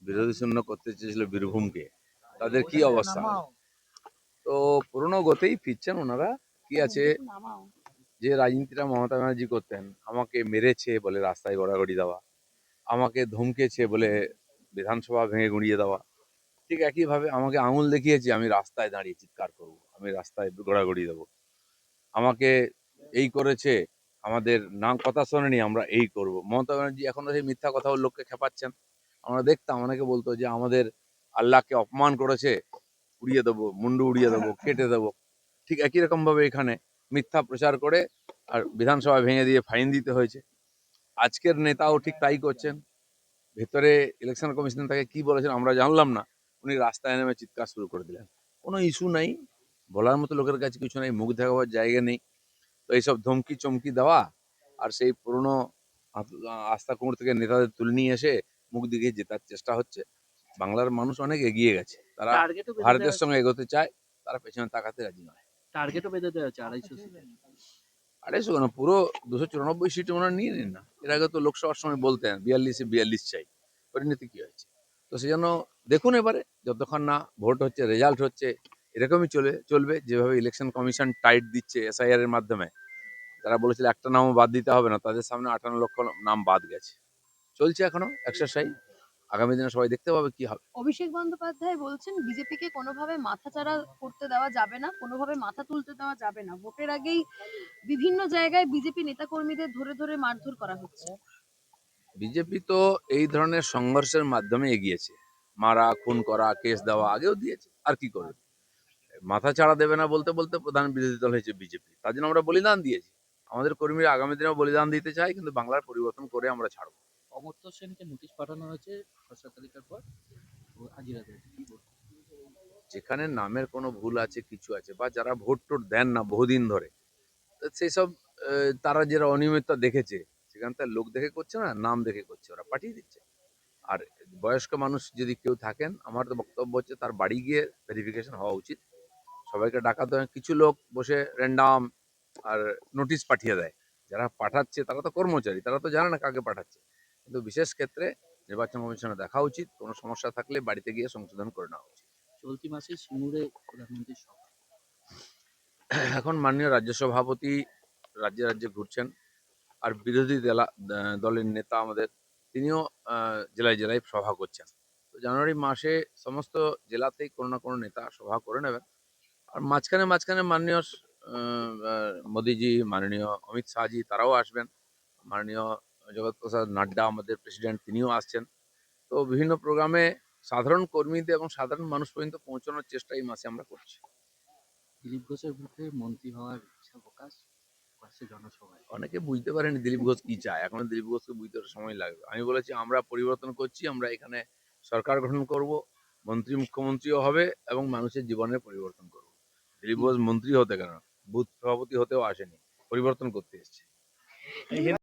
বিরোধী শূন্য করতে চেয়েছিল বীরভূমকে, তাদের কি অবস্থা। তো পুরনো গতেই ফিরছেন ওনারা। কি আছে, যে রাজনীতিটা মমতা ব্যানার্জি করতেন, আমাকে মেরেছে বলে রাস্তায় গড়াগড়ি দেওয়া, আমাকে ধমকেছে বলে বিধানসভা ভেঙে গুঁড়িয়ে দেওয়া, ঠিক একইভাবে আমাকে আঙুল দেখিয়েছে আমি রাস্তায় দাঁড়িয়ে চিৎকার করব, আমি রাস্তায় গড়াগড়ি দেবো, আমাকে এই করেছে, আমাদের নাম কথা শোনেনি, আমরা এই করব। মমতা ব্যানার্জি এখন সেই মিথ্যা কথা লোককে খেপাচ্ছেন। আমরা দেখতাম অনেকে বলতো যে আমাদের আল্লাহকে অপমান করেছে, উড়িয়ে দেবো, মুন্ডু উড়িয়ে দেবো, কেটে দেবো। ঠিক একই রকম ভাবে এখানে মিথ্যা প্রচার করে আর বিধানসভা ভেঙে দিয়ে ফাইন দিতে হয়েছে। আজকের নেতাও ঠিক তাই করছেন। ভেতরে ইলেকশন কমিশন তাকে কি বলেছেন আমরা জানলাম না, উনি রাস্তায় নেমে চিৎকার শুরু করে দিলেন। কোনো ইস্যু নাই, বলার মতো লোকের কাছে কিছু নেই, মুখ দেখাবার জায়গা নেই। তো এইসব ধমকি চমকি দেওয়া আর সেই পুরনো আস্থা কুমোর থেকে নেতাদের তুলে নিয়ে এসে মুখ দিকে জেতার চেষ্টা হচ্ছে। বাংলার মানুষ অনেক এগিয়ে গেছে, তারা ভারতের সঙ্গে এগোতে চায়, তারা পেছনে তাকাতে রাজি নয়। টার্গেটও বেঁধে দেওয়া হচ্ছে 250 সিট। 250 কেন, পুরো 294 সিট ওনারা নিয়ে নিন না। এর আগে তো লোকসভার সময় বলতেন 42-42 চাই, পরিণতি কি হয়েছে? তো সেই জন্য দেখুন এবারে যতক্ষণ না ভোট হচ্ছে, রেজাল্ট হচ্ছে, এরকমই চলবে যেভাবে ইলেকশন কমিশন টাইট দিচ্ছে এসআইআর এর মাধ্যমে। তারা বলেছিল একটা নামও বাদ দিতে হবে না, তাদের সামনে 58 লক্ষ নাম বাদ গেছে। চলছে এখনো এক্সারসাইজ, আগামী দিনে সবাই দেখতে পাবে কি হবে। অভিষেক বন্দ্যোপাধ্যায় বলছেন বিজেপিকে কোনোভাবে মাথাচাড়া করতে দেওয়া যাবে না, কোনোভাবে মাথা তুলতে দেওয়া যাবে না। ভোটের আগেই বিভিন্ন জায়গায় বিজেপি নেতাকর্মীদের ধরে ধরে মারধর করা হচ্ছে। বিজেপি তো এই ধরনের সংঘর্ষের মাধ্যমে এগিয়েছে, মারা খুন করা কেস দেওয়া আগেও দিয়েছে, আর কি করবে। মাথা ছাড়া দেবে না বলতে বলতে প্রধান বিরোধী দল হয়েছে বিজেপি, তার জন্য আমরা বলিদান দিয়েছি। আমাদের কর্মীরা আগামী দিনেও বলিদান দিতে চাই, কিন্তু বাংলার পরিবর্তন করে আমরা ছাড়বো। অমর্ত্য সেনকে নোটিশ পাঠানো হয়েছে 6 তারিখের পর, হাজিরা দেয়। যেখানে নামের কোনো ভুল আছে, কিছু আছে, বা যারা ভোট টোট দেন না বহুদিন ধরে, সেই সব তারা যারা অনিয়মিততা দেখেছে, সেখান থেকে লোক দেখে করছে না, নাম দেখে করছে, ওরা পাঠিয়ে দিচ্ছে। আর বয়স্ক মানুষ যদি কেউ থাকেন, আমার তো বক্তব্য হচ্ছে তার বাড়ি গিয়ে ভেরিফিকেশন হওয়া উচিত। সবাইকে ডাকাতে হয়, কিছু লোক বসে র্যান্ডাম আর নোটিশ পাঠিয়ে দেয়। যারা পাঠাচ্ছে তারা তো কর্মচারী, তারা তো জানে না কাকে পাঠাচ্ছে। কিন্তু বিশেষ ক্ষেত্রে নির্বাচন কমিশনে দেখা উচিত, কোনো সমস্যা থাকলে বাড়িতে গিয়ে সংশোধন করে নেওয়া উচিত। চলতি মাসে সিঙ্গুরে প্রধানমন্ত্রীর সভা। এখন মাননীয় রাজ্য সভাপতি রাজ্যে রাজ্যে ঘুরছেন, আর বিরোধী দলের নেতা আমাদের, তিনিও জেলায় জেলায় সভা করছেন। তো জানুয়ারি মাসে সমস্ত জেলাতেই কোনো না কোনো নেতা সভা করে নেবেন। আর মাঝখানে মাঝখানে মাননীয় মোদিজি, মাননীয় অমিত শাহজি তারাও আসবেন, মাননীয় জগৎ প্রসাদ নাড্ডা আমাদের প্রেসিডেন্ট তিনিও আসছেন। তো বিভিন্ন প্রোগ্রামে সাধারণ কর্মীদের এবং সাধারণ মানুষ পর্যন্ত পৌঁছানোর চেষ্টা এই মাসে আমরা করছি। দিলীপ ঘোষের মুখে মন্ত্রী হওয়ার ইচ্ছা প্রকাশ করছে জনসভায়। অনেকে বুঝতে পারেনি দিলীপ ঘোষ কি চায়, এখন দিলীপ ঘোষকে বুঝতে সময় লাগবে। আমি বলেছি আমরা পরিবর্তন করছি, আমরা এখানে সরকার গঠন করব, মন্ত্রী মুখ্যমন্ত্রীও হবে এবং মানুষের জীবনের পরিবর্তন করব। দিলীপ ঘোষ মন্ত্রী হতে কেন, বুথ সভাপতি হতেও আসেনি, পরিবর্তন করতে এসেছে।